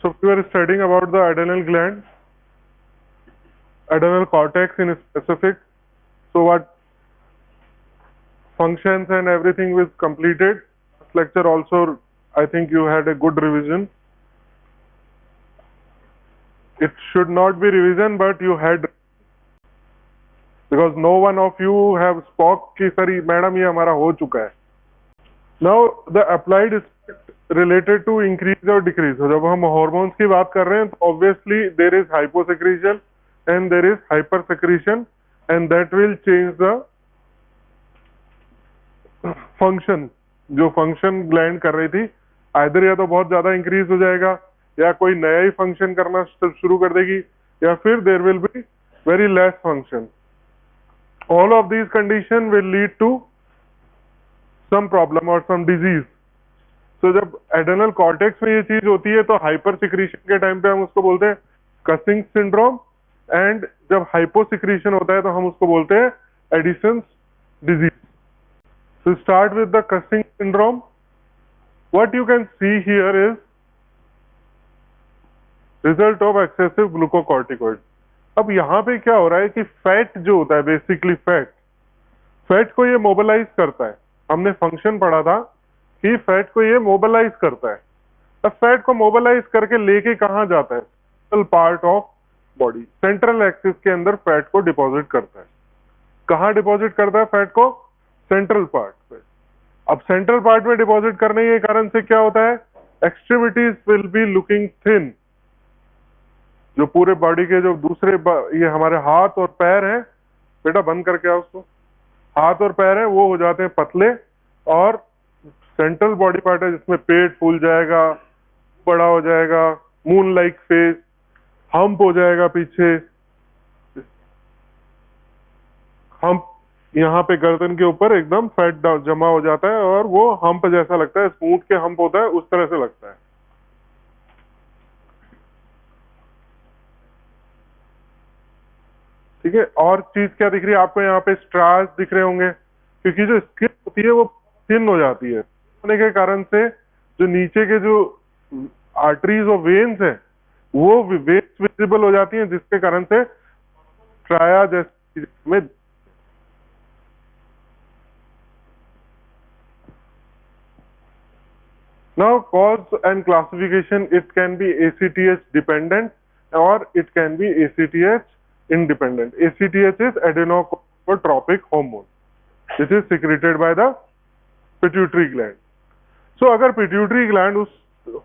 So we were studying about the adrenal gland, adrenal cortex in specific. So what functions and everything was completed. This lecture also, I think you had a good revision. It should not be revision, but you had, because no one of you have spoke कि sir madam ये हमारा हो चुका है. Now the applied effect related to increase or decrease. So जब हम hormones की बात कर रहे हैं तो obviously there is hyposecretion and there is hypersecretion and that will change the function. जो function gland कर रही थी either या तो बहुत ज्यादा increase हो जाएगा या कोई नया ही function करना शुरू कर देगी या फिर there will be very less function. All of these conditions will lead to some problem or some disease. So जब adrenal cortex में ये चीज होती है तो hyper secretion के टाइम पे हम उसको बोलते हैं Cushing syndrome and जब hyposecretion होता है तो हम उसको बोलते हैं Addison's disease. So start with the Cushing syndrome. What you can see here is result of excessive glucocorticoid. अब यहाँ पे क्या हो रहा है कि फैट जो होता है बेसिकली फैट को ये मोबिलाइज करता है. हमने फंक्शन पढ़ा था कि फैट को ये मोबिलाइज करता है. अब फैट को मोबिलाइज करके लेके कहाँ जाता है? Central part of body, central axis के अंदर फैट को डिपॉजिट करता है. कहाँ डिपॉजिट करता है फैट को? सेंट्रल पार्ट पे. अब सेंट्रल पार्ट में डिपॉजिट करने के कारण से क्या होता है? Extremities will be looking thin. जो पूरे बॉडी के जो दूसरे ये हमारे हाथ और पैर हैं, बेटा बंद करके आओ उसको, हाथ और पैर हैं वो हो जाते हैं पतले और सेंट्रल बॉडी पार्ट है जिसमें पेट फूल जाएगा, बड़ा हो जाएगा, मून लाइक फेस, हम्प हो जाएगा पीछे, हम्प यहाँ पे गर्दन के ऊपर एकदम फैट जमा हो जाता है और वो हम्प जैसा लगता है, ऊंट के हम्प होता है उस तरह से लगता है. ठीक है. और चीज क्या दिख रही है आपको? यहाँ पे स्ट्रास दिख रहे होंगे क्योंकि जो स्किन होती है वो थिन हो जाती है. होने के कारण से जो नीचे के जो आर्टरीज और वेन्स हैं वो वेन्स विजिबल हो जाती हैं जिसके कारण से ट्राया जैसे में. Now cause and classification, it can be ACTH dependent or it can be ACTH independent. ACTH is adrenocorticotropic hormone. This is secreted by the pituitary gland. So अगर pituitary gland उस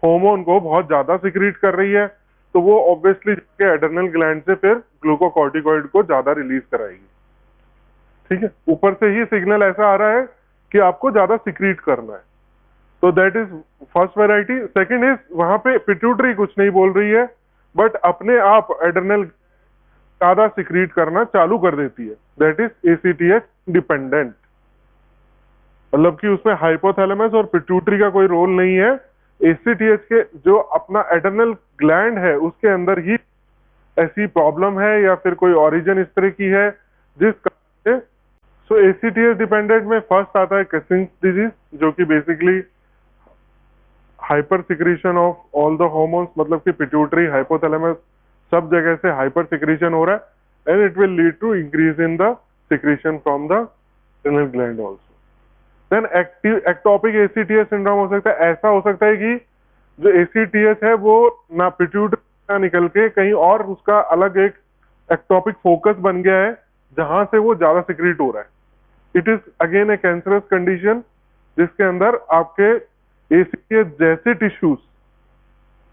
hormone को बहुत ज्यादा secrete कर रही है तो वो obviously के adrenal gland से फिर glucocorticoid को ज्यादा रिलीज कराएगी. ठीक है. ऊपर से ही सिग्नल ऐसा आ रहा है कि आपको ज्यादा secrete करना है. तो that is first variety. Second is वहां पे पिट्यूटरी कुछ नहीं बोल रही है बट अपने आप एड्रेनल ज्यादा सिक्रीट करना चालू कर देती है. That is ACTH dependent. मतलब कि उसमें हाइपोथैलेमस और पिट्यूटरी का कोई रोल नहीं है. एसीटीएच के जो अपना एड्रेनल ग्लैंड है उसके अंदर ही ऐसी प्रॉब्लम है या फिर कोई ओरिजिन इस तरह की है जिस कारण से. सो एसीटीएच डिपेंडेंट में फर्स्ट आता है कसिंग्स डिजीज जो कि basically hyper secretion of all the hormones, मतलब कि पिट्यूटरी हाइपोथैलेमस सब जगह से हाइपर सिक्रीशन हो रहा है and it will lead to increase in the secretion from the adrenal gland also. Then ectopic ACTH syndrome हो सकता है. ऐसा हो सकता है कि जो एसीटीएच है वो ना पिट्यूटरी ना निकल के कहीं और उसका अलग एक एक्टोपिक फोकस बन गया है जहां से वो ज्यादा सिक्रीट हो रहा है. It is again a cancerous condition जिसके अंदर आपके ACTH जैसे tissues,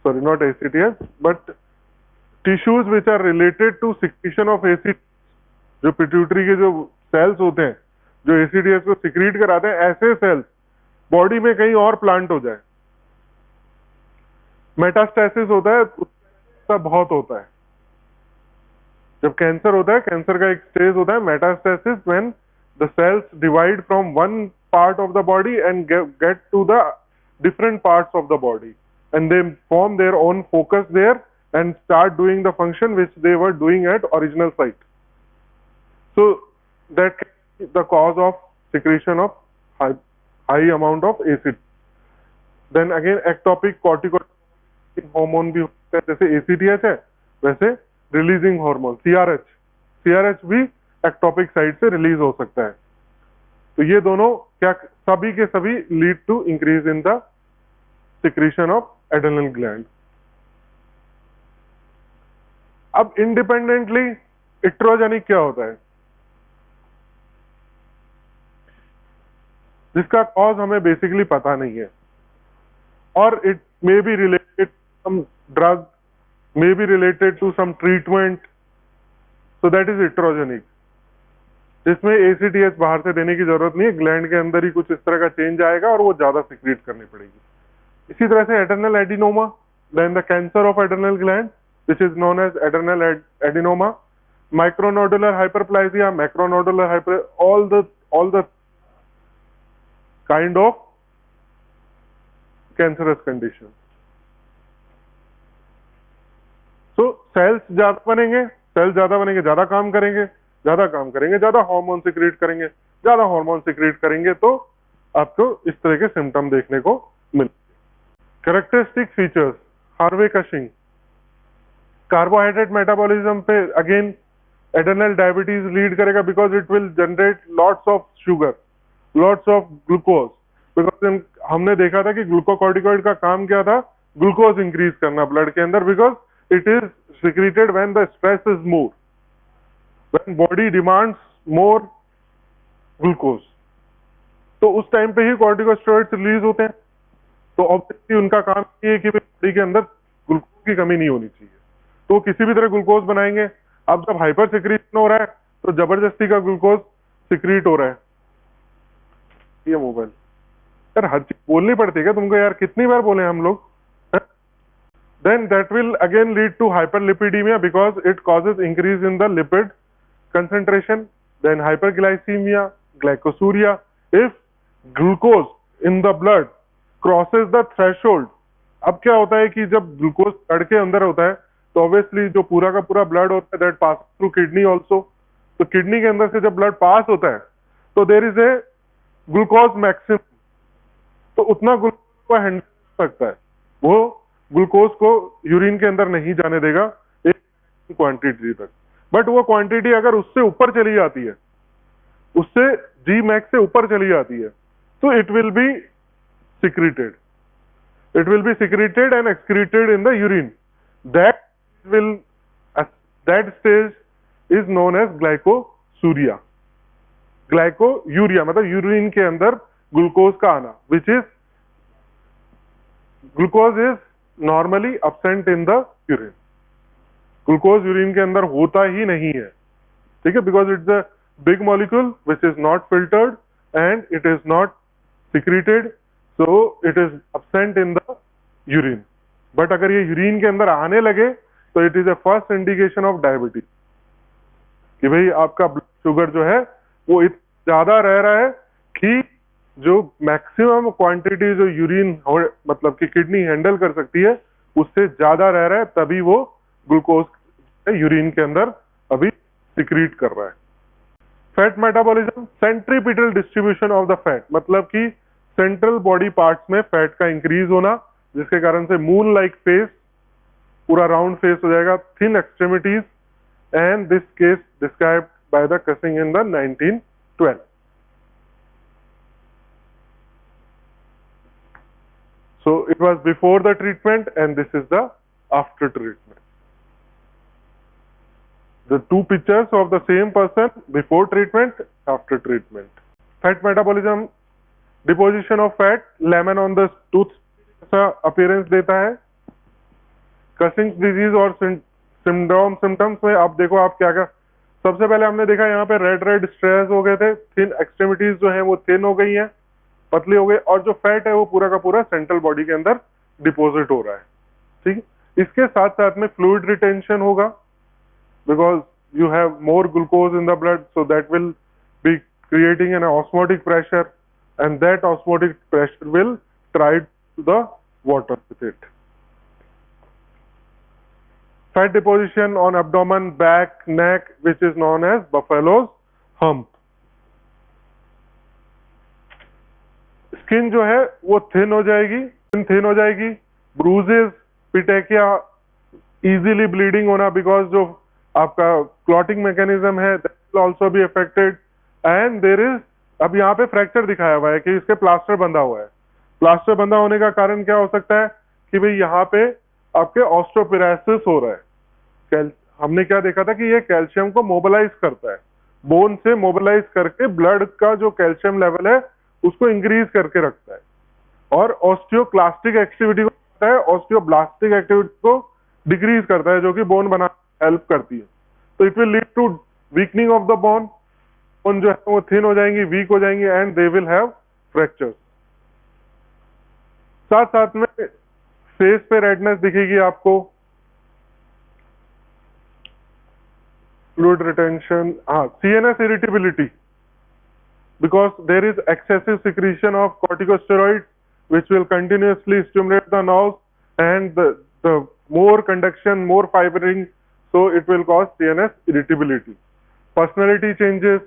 sorry not ACTH but tissues which are related to secretion of ACTH, जो पिट्यूटरी के जो सेल्स होते हैं जो ACTH को सिक्रीट कराते हैं, ऐसे सेल्स बॉडी में कहीं और प्लांट हो जाए. मेटास्टेसिस होता है उसका बहुत होता है. जब कैंसर होता है, कैंसर का एक स्टेज होता है metastasis, when the cells divide from one part of the body and get to the different parts of the body and they form their own focus there and start doing the function which they were doing at original site. So that is the cause of secretion of high amount of acid. Then again ectopic corticoid hormone भी होता है, जैसे ACTH है वैसे releasing hormone CRH भी ectopic site से release हो सकता है। तो ये दोनों क्या सभी के सभी lead to increase in the secretion of adrenal gland. अब इंडिपेंडेंटली इट्रोजेनिक क्या होता है, जिसका कॉज हमें बेसिकली पता नहीं है, और it may be related some drug, may be related to some treatment, so that is iatrogenic, जिसमें एसीटीएच बाहर से देने की जरूरत नहीं है, ग्लैंड के अंदर ही कुछ इस तरह का चेंज आएगा और वो ज्यादा सिक्रीट करनी पड़ेगी। इसी तरह से adrenal adenoma, then the cancer of adrenal gland which is known as adrenal adenoma, micronodular hyperplasia, macronodular hyper, all the kind of cancerous conditions. So cells ज्यादा बनेंगे, सेल्स ज्यादा बनेंगे, ज्यादा काम करेंगे, ज्यादा हार्मोन सिक्रीट करेंगे, तो आपको इस तरह के सिम्टम देखने को मिलेंगे। Characteristic features, Harvey Cushing, carbohydrate metabolism पे अगेन एड्रेनल डायबिटीज लीड करेगा, because it will generate lots of sugar, lots of glucose, because हमने देखा था कि ग्लूकोकॉर्टिकॉइड का काम क्या था, ग्लूकोज इंक्रीज करना ब्लड के अंदर, because it is secreted when the stress is more, when body demands more glucose, तो उस टाइम पे ही कॉर्टिकोस्टेरॉइड्स रिलीज होते हैं। तो ऑब्वियसली उनका काम ये है कि बॉडी के अंदर ग्लूकोज की कमी नहीं होनी चाहिए, तो किसी भी तरह ग्लूकोज बनाएंगे। अब जब हाइपर सिक्रीशन हो रहा है तो जबरदस्ती का ग्लूकोज सिक्रीट हो रहा है। ये मोबाइल यार हर चीज बोलनी पड़ती है क्या तुमको यार, कितनी बार बोले हम लोग। Then that will again lead to hyperlipidemia, because it causes increase in the lipid concentration, then hyperglycemia, glycosuria. If glucose in the blood crosses the threshold, अब क्या होता है कि जब ग्लूकोज ब्लड के अंदर होता है तो ऑब्वियसली जो पूरा का पूरा ब्लड होता है that pass through kidney also, तो किडनी के अंदर से जब ब्लड पास होता है तो there is a glucose maximum, तो उतना ग्लूकोज को हैंडल कर सकता है, वो ग्लूकोज को यूरिन के अंदर नहीं जाने देगा एक क्वांटिटी तक, बट वो क्वांटिटी अगर उससे ऊपर चली जाती है, उससे जी मैक्स से ऊपर चली जाती है, तो it will B secreted, it will be secreted and excreted in the urine. That stage is known as glycosuria. Glycosuria मतलब यूरिन के अंदर ग्लूकोज का आना, which is glucose is normally absent in the urine. Glucose urine के अंदर होता ही नहीं है, ठीक है, because it's a big molecule which is not filtered and it is not secreted, so it is absent in the urine. But अगर ये urine के अंदर आने लगे तो it is a first indication of diabetes, कि भाई आपका ब्लड शुगर जो है वो ज्यादा रह रहा है कि जो मैक्सिमम क्वांटिटी जो यूरिन मतलब कि किडनी हैंडल कर सकती है उससे ज्यादा रह रहा है, तभी वो ग्लूकोज यूरिन के अंदर अभी सिक्रीट कर रहा है। Fat metabolism, centripetal distribution of the fat, मतलब कि सेंट्रल बॉडी पार्ट्स में फैट का इंक्रीज होना, जिसके कारण से मून लाइक फेस, पूरा राउंड फेस हो जाएगा, thin extremities, and this case described by the causing in the 1912। So it was before the treatment and this is the after treatment. The two pictures of the same person before treatment, after treatment. Fat metabolism, deposition of fat, lemon on the tooth ऐसा appearance देता है। Cushing's disease और syndrome symptoms में आप देखो आप क्या क्या, सबसे पहले हमने देखा यहाँ पे रेड स्ट्रेस हो गए थे, थिन एक्सट्रीमिटीज जो है वो थिन हो गई हैं, पतली हो गई, और जो फैट है वो पूरा का पूरा सेंट्रल बॉडी के अंदर डिपॉजिट हो रहा है, ठीक है। इसके साथ साथ में फ्लूइड रिटेंशन होगा, because you have more glucose in the blood, so that will be creating an osmotic pressure and that osmotic pressure will try to the water with it. Fat deposition on abdomen, back, neck, which is known as buffalo's hump. Skin जो है वो thin हो जाएगी, bruises, petechiae easily bleeding होना, बिकॉज जो आपका clotting mechanism है that will also be affected. And there is, अब यहाँ पे फ्रैक्चर दिखाया हुआ है कि इसके प्लास्टर बंधा हुआ है। प्लास्टर बंधा होने का कारण क्या हो सकता है कि भाई यहाँ पे आपके ऑस्टियोपोरोसिस हो रहा है। हमने क्या देखा था कि ये कैल्शियम को मोबिलाइज करता है, बोन से मोबिलाइज करके ब्लड का जो कैल्शियम लेवल है उसको इंक्रीज करके रखता है, और ऑस्टियोक्लास्टिक एक्टिविटी को करता है, ऑस्टियोब्लास्टिक एक्टिविटी को डिक्रीज करता है, जो कि बोन बना हेल्प करती है। तो it will lead to weakening of the bone, bone जो है वो थिन हो जाएंगी, वीक हो जाएंगी, and they will have fractures. साथ साथ में फेस पे रेडनेस दिखेगी आपको, फ्लूइड रिटेंशन, हाँ, CNS irritability, because there is excessive secretion of corticosteroids which will continuously stimulate the nerves, and the more conduction, more fibering, so it will cause CNS irritability. Personality changes,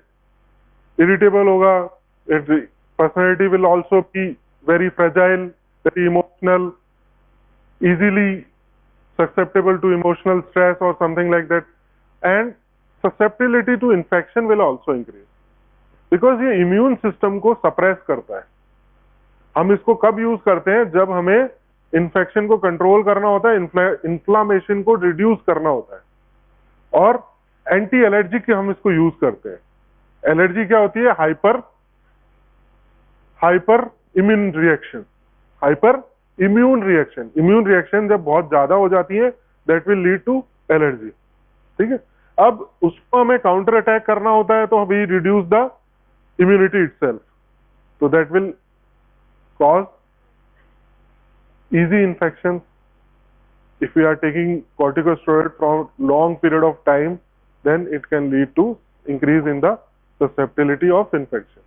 irritable hoga, personality will also be very fragile, very emotional, easily susceptible to emotional stress or something like that, and susceptibility to infection will also increase, because ये immune system को suppress करता है। हम इसको कब use करते हैं? जब हमें इन्फेक्शन को कंट्रोल करना होता है, इन्फ्लामेशन को रिड्यूस करना होता है, और एंटी एलर्जी के हम इसको यूज करते हैं। एलर्जी क्या होती है? Hyper immune reaction, hyper immune reaction. Immune reaction जब बहुत ज्यादा हो जाती है that will lead to allergy. ठीक है, अब उसको हमें काउंटर अटैक करना होता है, तो we reduce the immunity itself, so that will cause easy infections. If we are taking corticosteroid for long period of time, then it can lead to increase in the susceptibility of infection.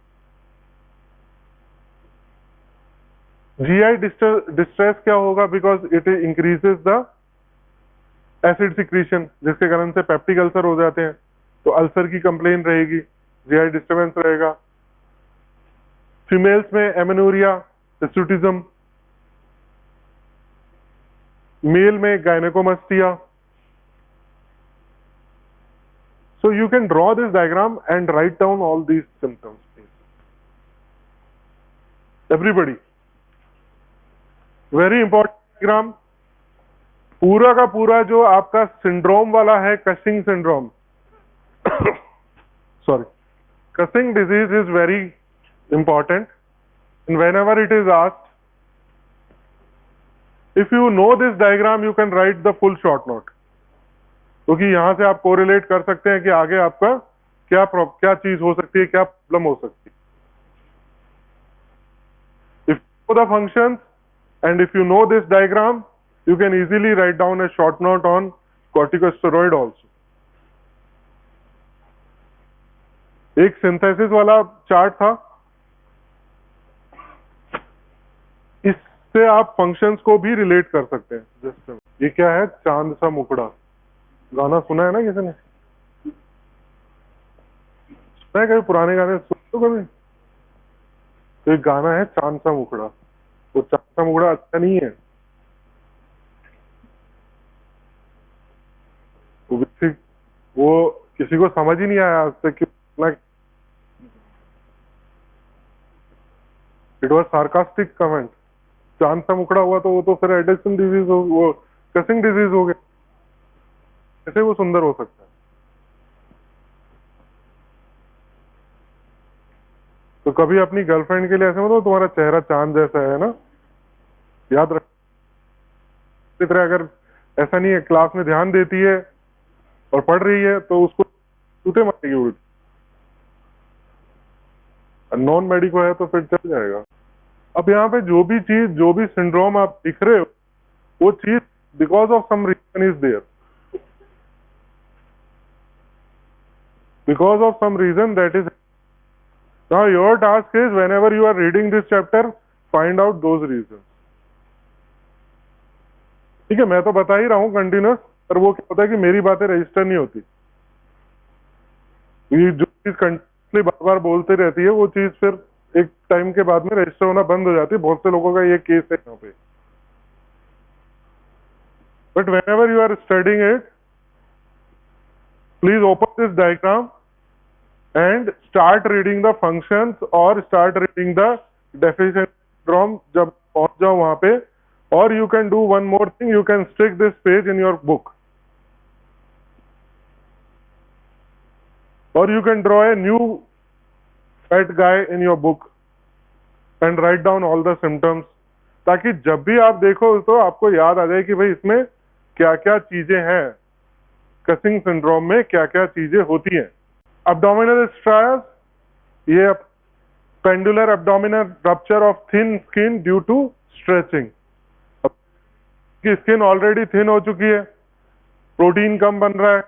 GI distress क्या होगा? Because it increases the acid secretion, जिसके कारण से peptic ulcer हो जाते हैं, तो ulcer की कंप्लेन रहेगी, जीआई डिस्टर्बेंस रहेगा। फीमेल्स में एमेनोरिया, हिस्टुटिज्म, मेल में gynaecomastia. So you can draw this diagram and write down all these symptoms please, everybody. Very important diagram. पूरा का पूरा जो आपका सिंड्रोम वाला है, Cushing syndrome, sorry, Cushing disease is very important, and whenever it is asked, if you know this diagram you can write the full short note, क्योंकि यहां से आप कोरिलेट कर सकते हैं कि आगे आपका क्या चीज हो सकती है, क्या प्रॉब्लम हो सकती है। If you know the functions and if you know this diagram, you can easily write down a short note on corticosteroid also. एक सिंथेसिस वाला चार्ट था, इससे आप फंक्शंस को भी रिलेट कर सकते हैं। जस्ट ये क्या है? चांद सा मुखड़ा, गाना सुना है ना किसी ने? सुना है कभी? पुराने गाने सुन तो कभी? तो एक गाना है चांद सा मुखड़ा, वो चांद सा मुखड़ा अच्छा नहीं है, वो किसी को समझ ही नहीं आया आज तक कि इट वॉज सार्कास्टिक कमेंट। चांद सा मुखड़ा हुआ तो वो तो फिर एडिसन डिजीज हो, वो कसिंग डिजीज हो गया, कैसे वो सुंदर हो सकता है? तो कभी अपनी गर्लफ्रेंड के लिए ऐसे मतलब तुम्हारा चेहरा चांद जैसा है ना, याद रख। इस तरह अगर ऐसा नहीं है, क्लास में ध्यान देती है और पढ़ रही है तो उसको टूटे मारेगी उल्ट। नॉन मेडिको है तो फिर चल जाएगा। अब यहाँ पे जो भी चीज, जो भी सिंड्रोम आप दिख रहे हो, वो चीज because of some reason is there, because of some reason that is. Now your task is whenever you are reading this chapter, find out those reason. ठीक है, मैं तो बता ही रहा हूँ कंटिन्यूस, पर वो क्या होता है कि मेरी बातें रजिस्टर नहीं होती। ये जो चीज कंटिन्यूसली बार बार बोलते रहती है, वो चीज फिर एक टाइम के बाद में रजिस्टर होना बंद हो जाती है। बहुत से लोगों का ये केस है यहाँ पे। But whenever you are studying it, please open this diagram and start reading the functions or start reading the definition from जब पहुंच जाओ वहां पे. Or you can do one more thing, you can stick this page in your book, or you can draw a new fat guy in your book and write down all the symptoms, ताकि जब भी आप देखो तो आपको याद आ जाए कि भाई इसमें क्या क्या चीजें हैं, कसिंग सिंड्रोम में क्या क्या चीजें होती हैं. Abdominal stress, ये pendular abdominal rupture of thin skin due to stretching. कि स्किन ऑलरेडी थिन हो चुकी है, प्रोटीन कम बन रहा है,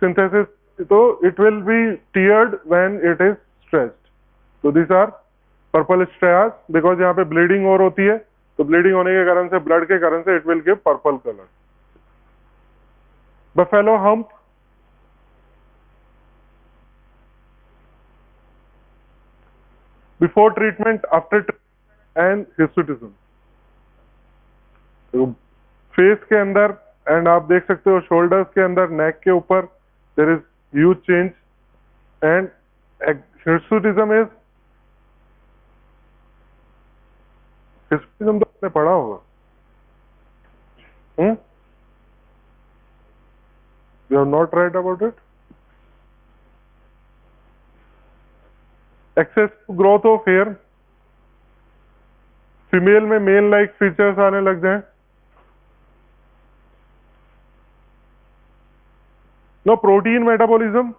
सिंथेसिस, तो it will be teared when it is stretched. तो this are purple stress, because यहाँ पे ब्लीडिंग और होती है, तो ब्लीडिंग होने के कारण से, ब्लड के कारण से, it will give purple colour. Buffalo hump, before treatment, after treatment and hirsutism. Face के अंदर एंड आप देख सकते हो शोल्डर्स के अंदर, नेक के ऊपर there is huge change. And hirsutism is, hirsutism तो आपने पढ़ा होगा. You have not write about it. Excessive growth of hair, female में मेल लाइक फीचर्स आने लग जाए. No protein metabolism,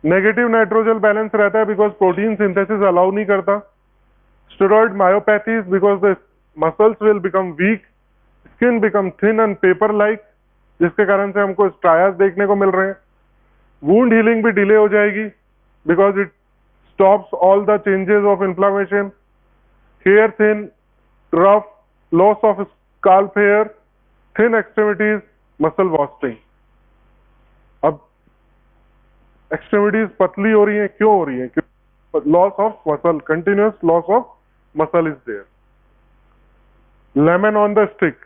negative nitrogen balance रहता है बिकॉज प्रोटीन सिंथेसिस अलाउ नहीं करता. Steroid myopathies, because the muscles will become weak, skin become thin and paper like, जिसके कारण से हमको स्ट्रायस देखने को मिल रहे हैं. वुंड हीलिंग भी डिले हो जाएगी because it stops all the changes of inflammation. Hair thin, rough, loss of scalp hair, thin extremities, muscle wasting. अब एक्सट्रीमिटीज पतली हो रही है, क्यों हो रही है? Loss of muscle, continuous loss of muscle is there. Lemon on the stick,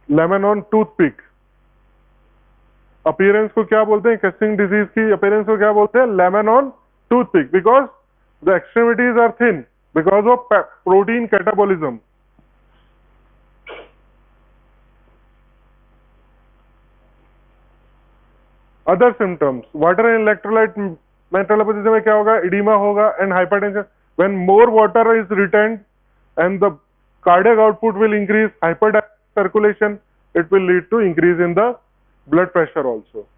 lemon on toothpick. Appearance को क्या बोलते हैं? कसिंग डिजीज की अपीयरेंस को क्या बोलते हैं? Lemon on toothpick, because the extremities are thin because of protein catabolism. Other symptoms, water and electrolyte metabolism में क्या होगा? इडीमा होगा and hypertension. When more water is retained and the cardiac output will increase, hyper circulation, it will lead to increase in the blood pressure also.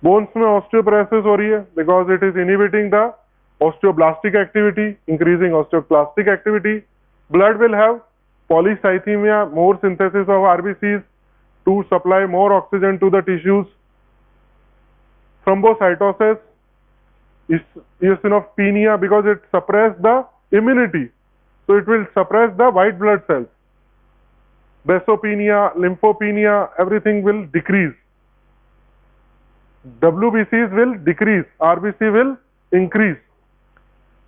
Bones में osteoporosis हो रही है because it is inhibiting the osteoblastic activity, increasing osteoclastic activity. Blood will have polycythemia, more synthesis of RBCs to supply more oxygen to the tissues. Thrombocytosis, eosinopenia, because it suppresses the immunity, so it will suppress the white blood cells. Basopenia, lymphopenia, everything will decrease. WBCs will decrease, RBC will increase,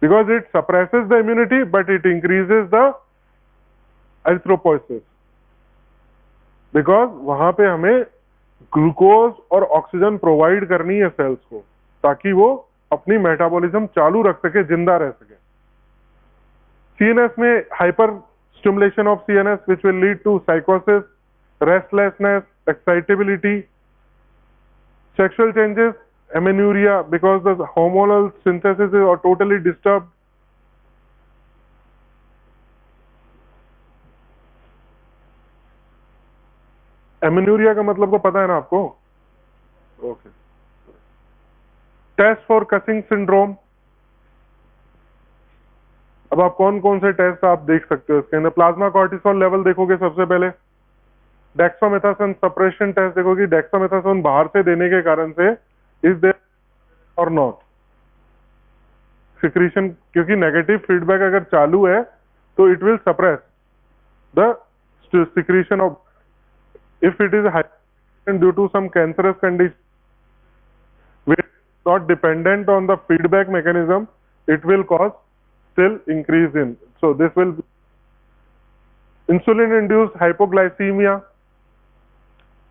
because it suppresses the immunity but it increases the erythropoiesis, because वहां पे हमें glucose और oxygen provide करनी है sales को, ताकि वो अपनी मेटाबॉलिज्म चालू रख सके, जिंदा रह सके. सीएनएस में hyper stimulation of CNS which will lead to साइकोसिस, restlessness, excitability. Sexual changes, amenorrhea, because the hormonal synthesis is totally disturbed. amenorrhea का मतलब तो पता है ना आपको? Okay. Test for Cushing syndrome. अब आप कौन कौन से टेस्ट आप देख सकते हो इसके अंदर? प्लाज्मा कॉर्टिसोल लेवल देखोगे सबसे पहले. डेक्सामेथासोन सप्रेशन टेस्ट देखोगे, डेक्सामेथासोन बाहर से देने के कारण से इज देयर और नॉट सिक्रीशन, क्योंकि नेगेटिव फीडबैक अगर चालू है तो it will suppress the secretion of. If it is high due to some cancerous condition not dependent on the feedback mechanism, it will cause still increase in. So this will insulin induced hypoglycaemia,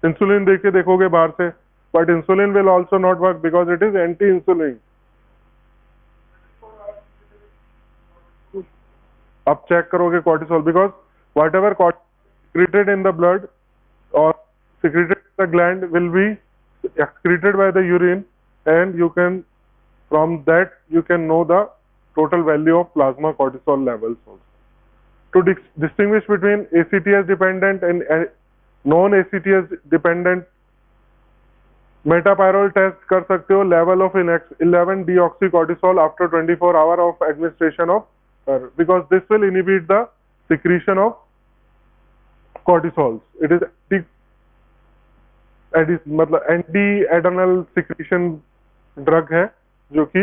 insulin दे के देखोगे बाहर से, but insulin will also not work because it is anti insulin. आप check करोगे cortisol because whatever secreted in the blood or secreted in the gland will be excreted by the urine, and you can, from that you can know the total value of plasma cortisol levels also. To distinguish between ACTH dependent and non-ACTH dependent, metyrapone test कर सकते हो, level of 11 deoxycortisol after 24 hours of administration of, because this will inhibit the secretion of cortisols. It is मतलब anti adrenal secretion drug है जो कि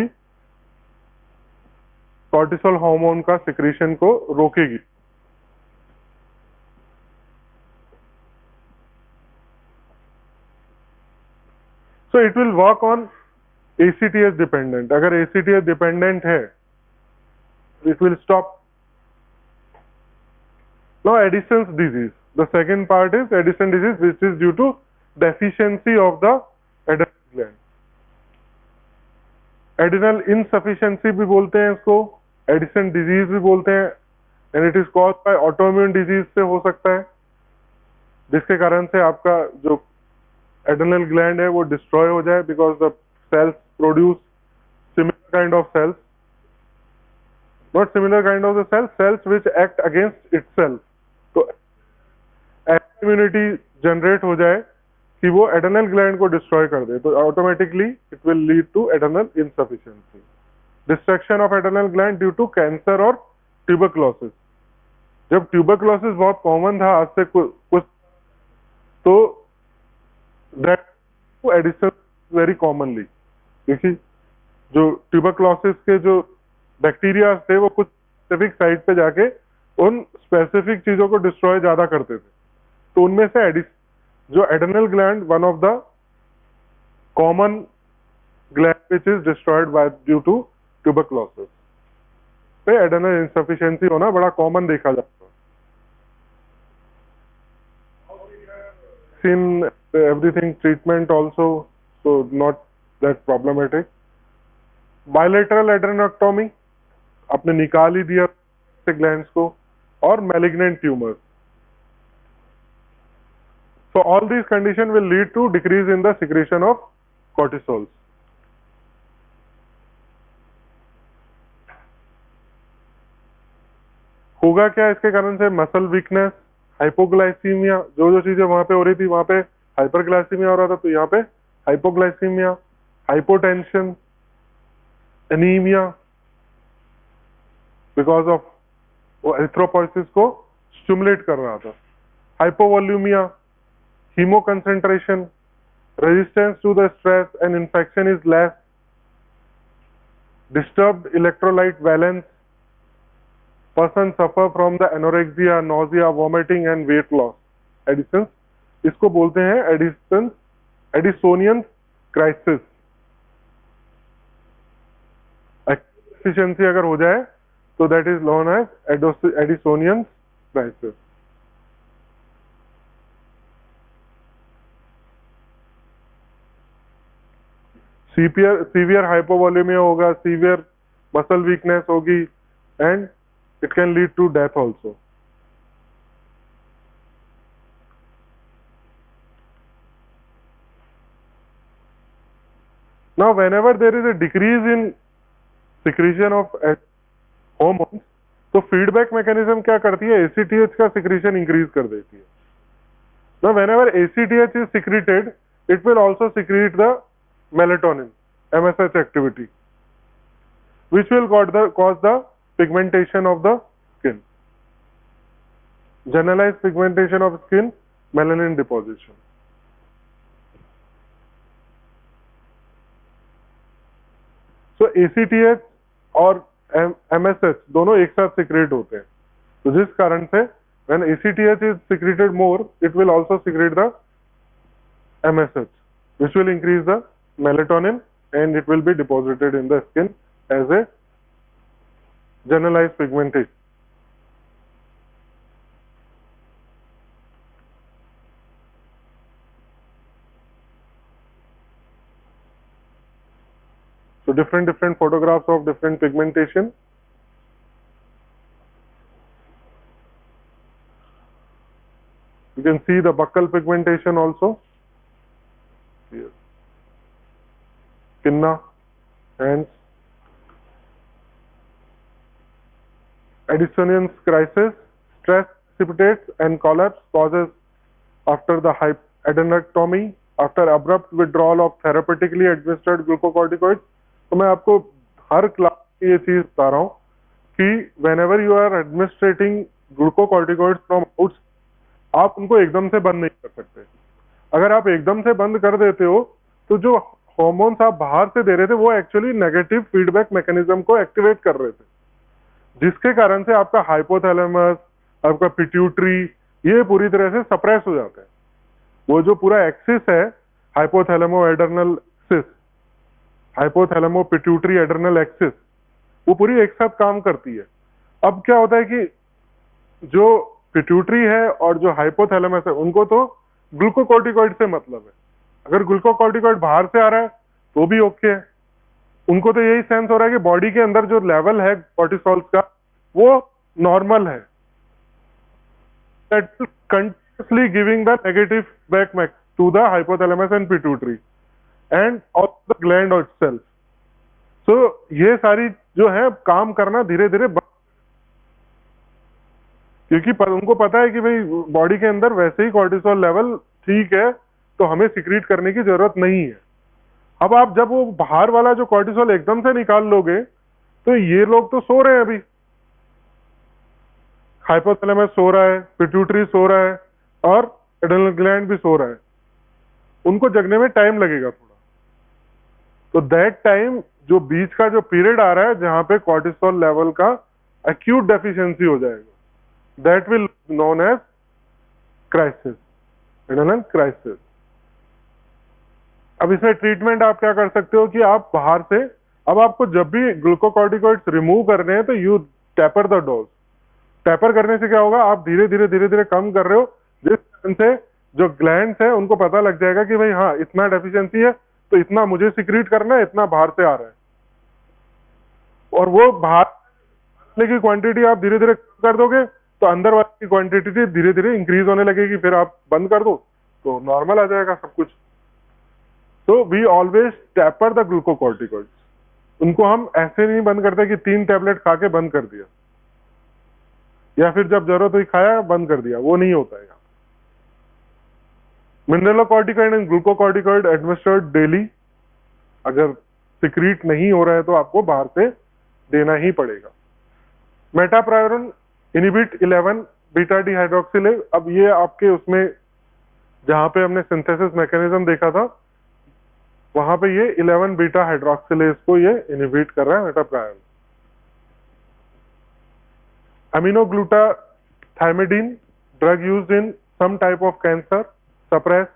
cortisol hormone का secretion को रोकेगी. So it will work on ACTH dependent. अगर ACTH dependent है, it will stop. Now Addison's disease. The second part is Addison disease, which is due to deficiency of the adrenal gland. Adrenal insufficiency भी बोलते हैं इसको, Addison disease भी बोलते हैं, and it is caused by autoimmune disease से हो सकता है, जिसके कारण से आपका जो एड्रेनल ग्लैंड है वो डिस्ट्रॉय हो जाए, because the cells produce similar kind of cells, not similar kind of the cells, cells which act against itself. तो इम्यूनिटी जनरेट हो जाए कि वो एड्रेनल ग्लैंड को डिस्ट्रॉय कर दे, तो automatically it will lead to adrenal insufficiency. Destruction of adrenal gland due to cancer और ट्यूबरक्लोसिस. जब ट्यूबरक्लोसिस बहुत कॉमन था आज से कुछ, तो that Addison very commonly, क्योंकि जो ट्यूबरक्लोसिस के जो बैक्टीरिया थे वो कुछ स्पेसिफिक साइट पे जाके उन स्पेसिफिक चीजों को डिस्ट्रॉय ज्यादा करते थे. तो उनमें से जो adrenal gland, one of the common gland which is destroyed by due to tuberculosis, पे एड्रेनल इनसफिशिएंसी होना बड़ा कॉमन देखा जाता है. In everything treatment also, so not that problematic. Bilateral adrenectomy, आपने निकाल ही दिया ग्लैंड्स को, और malignant tumors. So all these conditions will lead to decrease in the secretion of cortisols. होगा क्या इसके कारण से? मसल वीकनेस, हाइपोग्लाइसीमिया, जो चीजें वहां पे हो रही थी वहां पे हाइपरग्लाइसीमिया हो रहा था, तो यहाँ पे hypoglycaemia, hypotension, anaemia, because of वो एरिथ्रोपोइसिस को स्टिमुलेट कर रहा था. Hypovolaemia, haemo concentration, resistance to the stress and infection is less, disturbed electrolyte balance, person suffer from the anorexia, nausea, vomiting and weight loss. Addison's, इसको बोलते हैं एडिसोनियन crisis. Efficiency अगर हो जाए तो that is known as Addisonian crisis. Severe hypovolaemia होगा, severe muscle weakness होगी, and it can lead to death also. Now whenever there is a decrease in secretion of hormones, तो feedback mechanism क्या करती है? ACTH का secretion increase कर देती है. Now whenever ACTH is secreted, it will also secrete the melatonin, MSH activity, which will cause the pigmentation of the skin, generalized pigmentation of skin, melanin deposition. So ACTH और MSH दोनों एक साथ secrete होते हैं, तो जिस कारण से when ACTH is secreted more, it will also secrete the MSH, which will increase the melatonin, and it will be deposited in the skin as a generalized pigmentation. So different photographs of different pigmentation. You can see the buccal pigmentation also. Here. Pinna, hands. Addisonian crisis, stress precipitates and collapse causes after the adenectomy, after abrupt withdrawal of therapeutically administered glucocorticoids. तो मैं आपको हर class में ये चीज बता रहा हूँ कि whenever you are administrating glucocorticoids from outside, आप उनको एकदम से बंद नहीं कर सकते. अगर आप एकदम से बंद कर देते हो तो जो हॉर्मोन्स आप बाहर से दे रहे थे वो एक्चुअली नेगेटिव फीडबैक मैकेनिज्म को एक्टिवेट कर रहे थे, जिसके कारण से आपका हाइपोथैलेमस, आपका पिट्यूटरी, ये पूरी तरह से सप्रेस हो जाता है. वो जो पूरा एक्सिस है, hypothalamo adrenal axis, hypothalamo pituitary adrenal axis, वो पूरी एक साथ काम करती है. अब क्या होता है कि जो पिट्यूटरी है और जो हाइपोथैलेमस है उनको तो ग्लूकोकॉर्टिकॉइड से मतलब है. अगर ग्लूकोकॉर्टिकॉइड बाहर से आ रहा है तो भी ओके है. उनको तो यही सेंस हो रहा है कि बॉडी के अंदर जो लेवल है कॉर्टिसोल का वो नॉर्मल है. That continuously giving the negative back to the hypothalamus and pituitary and of the gland itself. So ये सारी जो है काम करना धीरे धीरे, क्योंकि उनको पता है कि भाई बॉडी के अंदर वैसे ही कॉर्टिसोल लेवल ठीक है तो हमें सिक्रीट करने की जरूरत नहीं है. अब आप जब वो बाहर वाला जो कॉर्टिसोल एकदम से निकाल लोगे तो ये लोग तो सो रहे हैं अभी, हाइपोथैलेमस सो रहा है, पिट्यूटरी सो रहा है और एड्रेनल ग्लैंड भी सो रहा है. उनको जगने में टाइम लगेगा थोड़ा. तो दैट टाइम जो बीच का जो पीरियड आ रहा है जहां पे कॉर्टिसोल लेवल का एक्यूट डेफिशिएंसी हो जाएगा, that will known as crisis, adrenal crisis. अब इसमें ट्रीटमेंट आप क्या कर सकते हो कि आप बाहर से, अब आपको जब भी ग्लूकोकॉर्टिकॉइड्स रिमूव करने हैं तो you taper the dose. Taper करने से क्या होगा, आप धीरे धीरे कम कर रहे हो, जिस कारण से जो ग्लैंड्स है उनको पता लग जाएगा कि भाई हाँ इतना डेफिशिएंसी है तो इतना मुझे सिक्रीट करना है, इतना बाहर से आ रहा है. और वो बाहर की क्वांटिटी आप धीरे धीरे कम कर दोगे तो अंदर वाली की क्वांटिटी धीरे धीरे इंक्रीज होने लगेगी. फिर आप बंद कर दो तो नॉर्मल आ जाएगा सब कुछ. तो we always taper the glucocorticoids. उनको हम ऐसे नहीं बंद करते कि 3 टैबलेट खा के बंद कर दिया या फिर जब जरूरत हुई खाया बंद कर दिया, वो नहीं होता है. Mineralocorticoid and glucocorticoid administered daily. अगर सिक्रीट नहीं हो रहा है तो आपको बाहर से देना ही पड़ेगा. मेटाप्रायोरन इनहिबिट 11 बीटा डी हाइड्रोक्सिलेज. अब ये आपके उसमें जहां पे हमने सिंथेसिस मैकेनिज्म देखा था वहां पे ये 11 बीटा हाइड्रोक्सिलेज को ये इनहिबिट कर रहा है मेटाप्रायोरन. aminoglutathiamidine drug used in some type of cancer suppress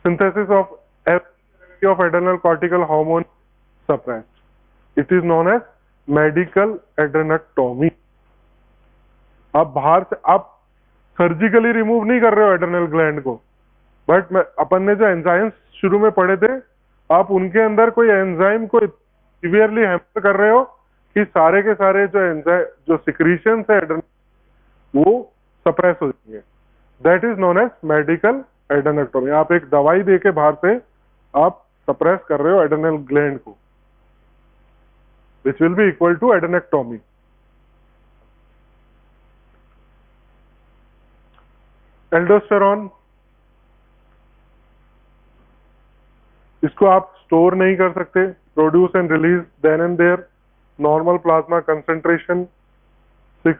synthesis of adrenal cortical hormone suppressed. It is known as medical adrenectomy. आप बाहर से आप सर्जिकली रिमूव नहीं कर रहे हो एड्रेनल ग्लैंड को, बट अपन ने जो एंजाइम्स शुरू में पढ़े थे आप उनके अंदर कोई एंजाइम को सीवियरली हैम्पर कर रहे हो कि सारे के सारे जो एंजाइम जो सिक्रीशंस है एड्रेनल वो सप्रेस हो जाएंगे. That is known as medical adrenalectomy. आप एक दवाई दे के बाहर से आप सप्रेस कर रहे हो एड्रेनल ग्लैंड को, which will be equal to adrenalectomy. Aldosterone, इसको आप स्टोर नहीं कर सकते. Produce and release then and there. Normal plasma concentration 6.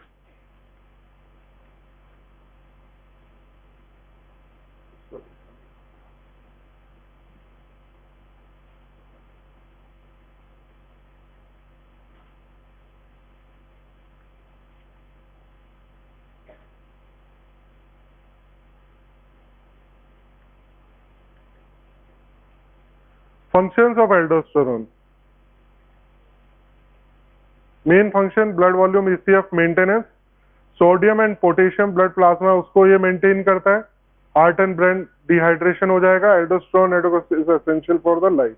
Functions of aldosterone. Main function blood volume ECF maintenance. Sodium and potassium blood plasma उसको ये maintain करता है. Heart and brain dehydration हो जाएगा. Aldosterone is essential for the life.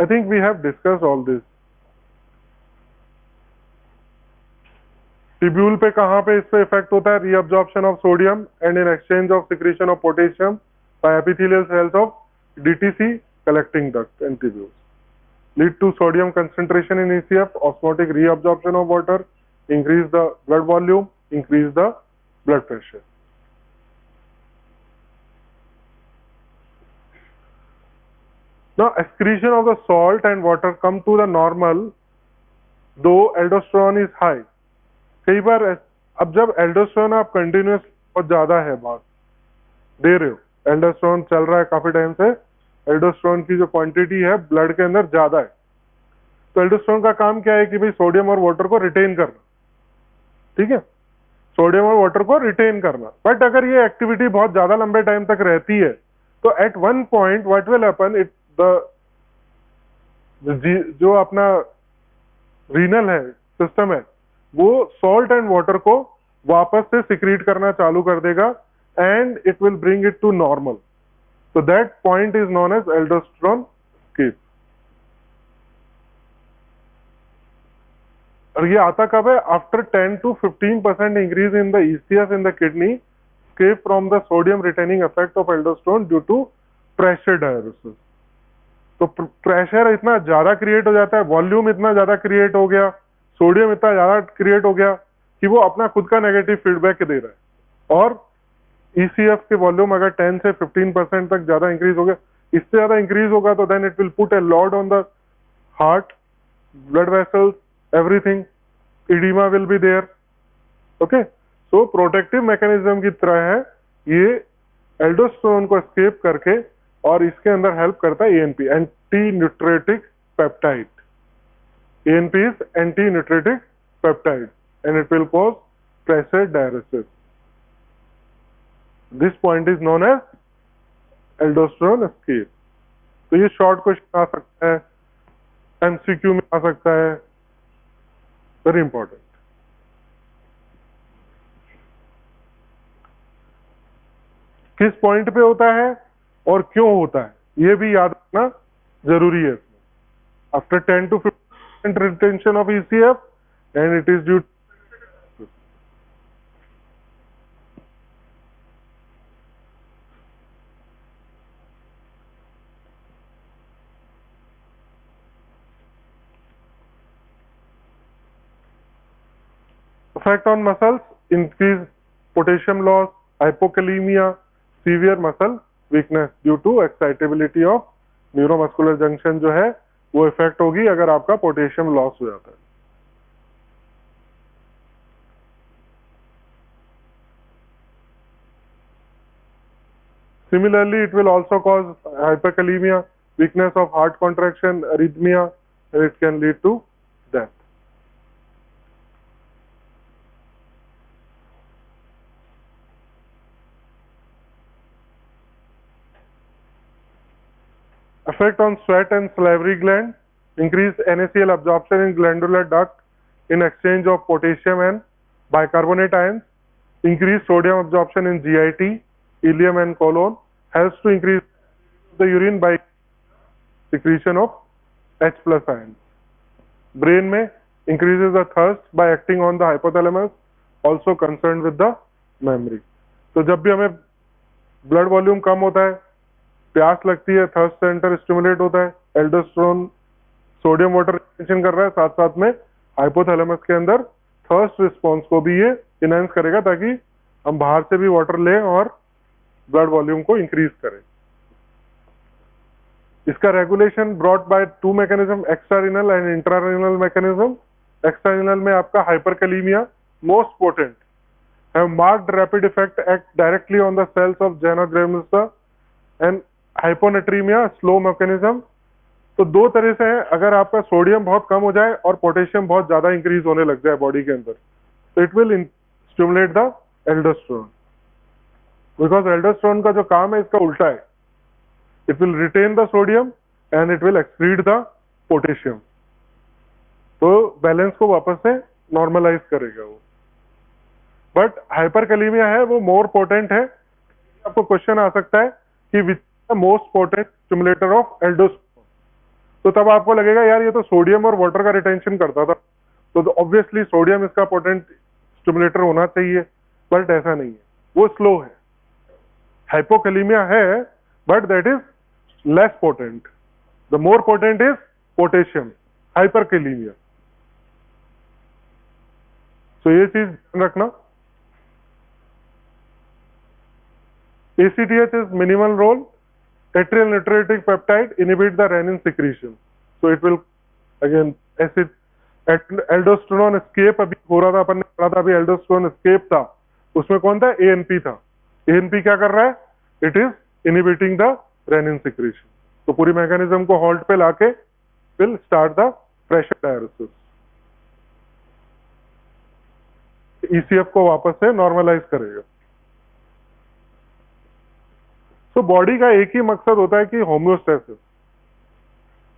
I think we have discussed all this. Tubule पे कहाँ पे इस पे इफेक्ट होता है? Reabsorption of sodium and in exchange of secretion of potassium by epithelial cells of DTC collecting duct and tubules. Lead to sodium concentration in ECF, osmotic reabsorption of water, increase the blood volume, increase the blood pressure. Now excretion of the salt and water come to the normal though aldosterone is high. कई बार अब जब aldosterone आप continuous बहुत ज्यादा है बात दे रहे हो, एल्डोस्टेरोन चल रहा है काफी टाइम से, एल्डोस्टेरोन की जो क्वांटिटी है ब्लड के अंदर ज्यादा है, तो एल्डोस्टेरोन का काम क्या है कि भाई सोडियम और वाटर को रिटेन करना, ठीक है, सोडियम और वाटर को रिटेन करना। बट अगर ये एक्टिविटी बहुत ज्यादा लंबे टाइम तक रहती है तो at one point what will happen, it जो अपना रीनल है सिस्टम है वो सॉल्ट एंड वाटर को वापस से सिक्रीट करना चालू कर देगा and it will bring it to normal. So that point is known as aldosterone escape. और ये आता कब है? After 10 to 15% increase in the ECF in the kidney, escape from the sodium retaining effect of aldosterone due to pressure diuresis. तो pressure इतना ज्यादा create हो जाता है, वॉल्यूम इतना ज्यादा क्रिएट हो गया, सोडियम इतना ज्यादा क्रिएट हो गया कि वो अपना खुद का नेगेटिव फीडबैक दे रहा है। और ECF के वॉल्यूम अगर 10 से 15% तक ज्यादा इंक्रीज हो गया, इससे ज्यादा इंक्रीज होगा तो then it will put a load on the heart, blood vessels, everything, oedema will be there. Okay, so protective mechanism की तरह है ये, एल्डोस्टेरोन को एस्केप करके, और इसके अंदर हेल्प करता है ANP, anti natriuretic peptide. ANP is anti natriuretic peptide and it will cause pressure diuresis. This point is known as aldosterone escape. तो ये शॉर्ट क्वेश्चन आ सकता है, MCQ में आ सकता है, वेरी इंपॉर्टेंट। किस पॉइंट पे होता है और क्यों होता है ये भी याद रखना जरूरी है इसमें। After 10 to 15% retention of ECF and it is due effect on muscles, increase potassium loss, hypokalemia, severe muscle weakness due to excitability of neuromuscular junction जो है वो इफेक्ट होगी अगर आपका पोटेशियम लॉस हो जाता है। Similarly, it will also cause hyperkalemia, weakness of heart contraction, arrhythmia, and it can lead to death. Effect on sweat and salivary gland, increase NaCl absorption in glandular duct in exchange of potassium and bicarbonate ions, increase sodium absorption in GIT, ileum and colon, helps to increase the urine by secretion of H plus ions. Brain में increases the thirst by acting on the hypothalamus, also concerned with the memory. तो जब भी हमें blood volume कम होता है, प्यास लगती है, थर्स्ट सेंटर स्टिमुलेट होता है, एल्डोस्टेरोन सोडियम वाटर रिटेंशन कर रहा है, साथ साथ में हाइपोथैलेमस के अंदर थर्स्ट रिस्पॉन्स को भी ये इनहेंस करेगा ताकि हम बाहर से भी वाटर लें और ब्लड वॉल्यूम को इंक्रीज करें। इसका regulation brought by two mechanism, extrarenal and intrarenal mechanism. Extrarenal में आपका hyperkalaemia most potent, have marked rapid effect, act directly on the cells of zona granulosa, and hyponatraemia slow mechanism. तो दो तरह से है, अगर आपका सोडियम बहुत कम हो जाए और पोटेशियम बहुत ज्यादा इंक्रीज होने लग जाए बॉडी के अंदर, तो it will stimulate the aldosterone, because aldosterone का जो काम है इसका उल्टा है, it will retain the sodium and it will excrete the potassium, तो बैलेंस को वापस से नॉर्मलाइज करेगा वो। बट हाइपरकैलेमिया है वो मोर पोटेंट है। आपको क्वेश्चन आ सकता है कि which the most potent stimulator of aldosterone, तो तब आपको लगेगा यार ये तो सोडियम और वाटर का रिटेंशन करता था, तो ऑब्वियसली सोडियम इसका पोटेंट स्टिमुलेटर होना चाहिए, बट ऐसा नहीं है, वो स्लो है। हाइपोकैलिमिया है but that is less potent, the more potent is potassium, hyperkalaemia. तो ये चीज ध्यान रखना। ACTH is minimal role. Atrial natriuretic peptide inhibit the renin secretion, so it will again acid aldosterone escape अभी हो रहा था, अपन ने पढ़ा था अभी aldosterone escape था, उसमें कौन था? ANP था। ANP क्या कर रहा है? It is inhibiting the renin secretion. तो पूरी मैकेनिज्म को हॉल्ट पे लाके will start the pressure diuresis, ECF को वापस से नॉर्मलाइज करेगा। तो बॉडी का एक ही मकसद होता है कि homeostasis,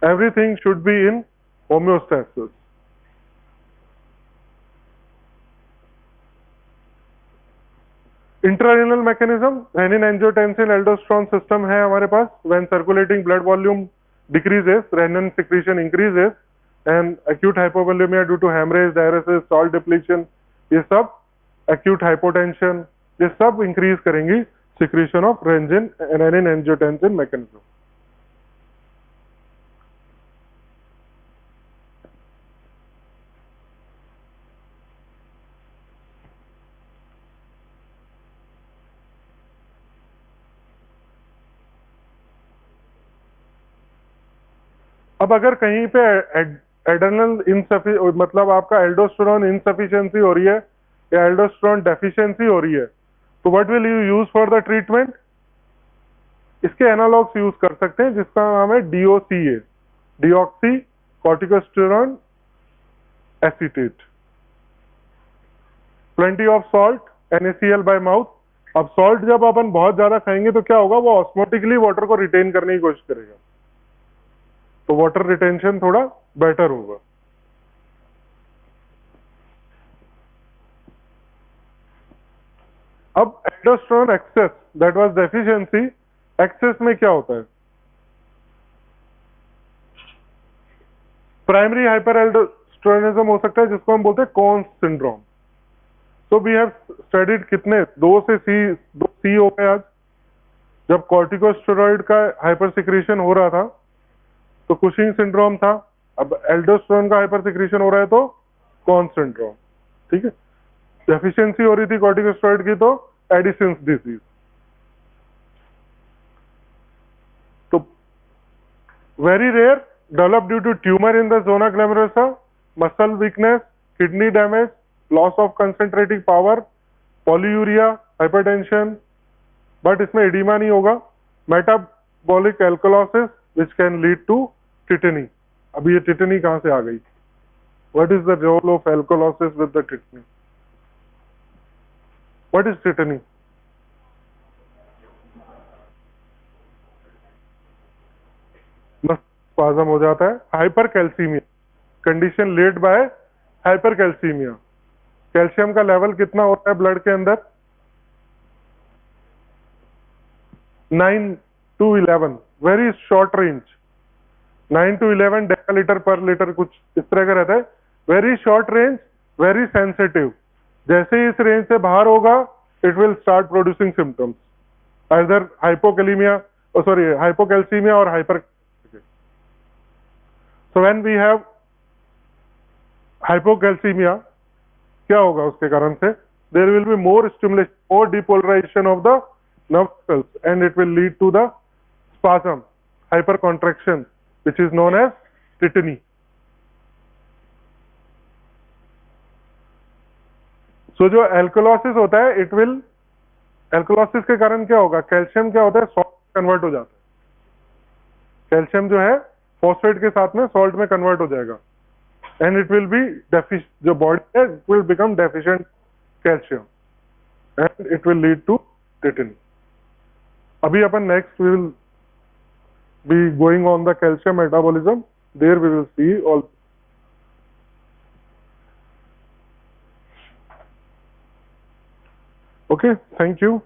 everything should be in homeostasis. Intrarenal mechanism, renin angiotensin aldosterone system है हमारे पास। When circulating blood volume decreases, renin secretion increases, and acute hypovolaemia due to haemorrhage, diuresis, salt depletion, ये सब एक्यूट हाइपोटेंशन, ये सब increase करेंगी secretion of renin angiotensin mechanism. अब अगर कहीं पे एड्रेनल इनसफिशिएंसी, मतलब आपका एल्डोस्टेरोन इनसफिशिएंसी हो रही है या एल्डोस्टेरोन डेफिशिएंसी हो रही है, तो what will you use for the treatment? इसके एनालॉग्स यूज कर सकते हैं जिसका नाम है DOCA, deoxy corticosterone acetate. Plenty of salt, NaCl bye mouth. अब सॉल्ट जब अपन बहुत ज्यादा खाएंगे तो क्या होगा? वो ऑस्मोटिकली वाटर को रिटेन करने की कोशिश करेगा, तो वाटर रिटेंशन थोड़ा बेटर होगा। अब aldosterone excess, that was deficiency, excess में क्या होता है? प्राइमरी हाइपर एल्डोस्टेरोनिज्म हो सकता है जिसको हम बोलते हैं कॉन्स सिंड्रोम। तो वी हैव स्टडीड कितने, 2 से C हो गए आज। जब कॉर्टिकोस्टेरॉइड का हाइपर सिक्रीशन हो रहा था तो कुशिंग सिंड्रोम था, अब एल्डोस्टेरोन का हाइपर सिक्रीशन हो रहा है तो कॉन्स सिंड्रोम। ठीक है, डेफिशिएंसी हो रही थी कॉर्टिकोस्टेरॉइड की तो एडिसन्स डिजीज। तो very rare, develop due to tumour in the zona glomerulosa, muscle weakness, kidney damage, loss of concentrating power, polyuria, hypertension, but इसमें एडिमा नहीं होगा। Metabolic alkalosis which can lead to tetany. अब ये tetany कहां से आ गई? What is the role of alkalosis with the tetany? What is tetany? Spasm हो जाता है। Hypercalcaemia, condition led by hypercalcaemia. Calcium का लेवल कितना होता है ब्लड के अंदर? 9 to 11, very short range, 9 to 11 decalitre per litre, कुछ इस तरह का रहता है। Very short range, very sensitive. जैसे ही इस रेंज से बाहर होगा it will start producing symptoms, either hypokalaemia, sorry hypocalcaemia और hyper. So when we have hypocalcaemia, क्या होगा उसके कारण से? There will be more stimulation, more depolarisation of the nerve cells and it will lead to the spasm, hypercontraction, which is known as tetany. So जो alkalosis होता है, it will, alkalosis के कारण क्या होगा? कैल्शियम क्या होता है? सॉल्ट कन्वर्ट हो जाता है। कैल्शियम जो है फॉस्फेट के साथ में सॉल्ट में कन्वर्ट हो जाएगा एंड इट विल बी जो बॉडी है it will become deficient calcium and it will lead to tetany. अभी अपन next we will be going on the calcium metabolism, there we will see all. Okay, thank you.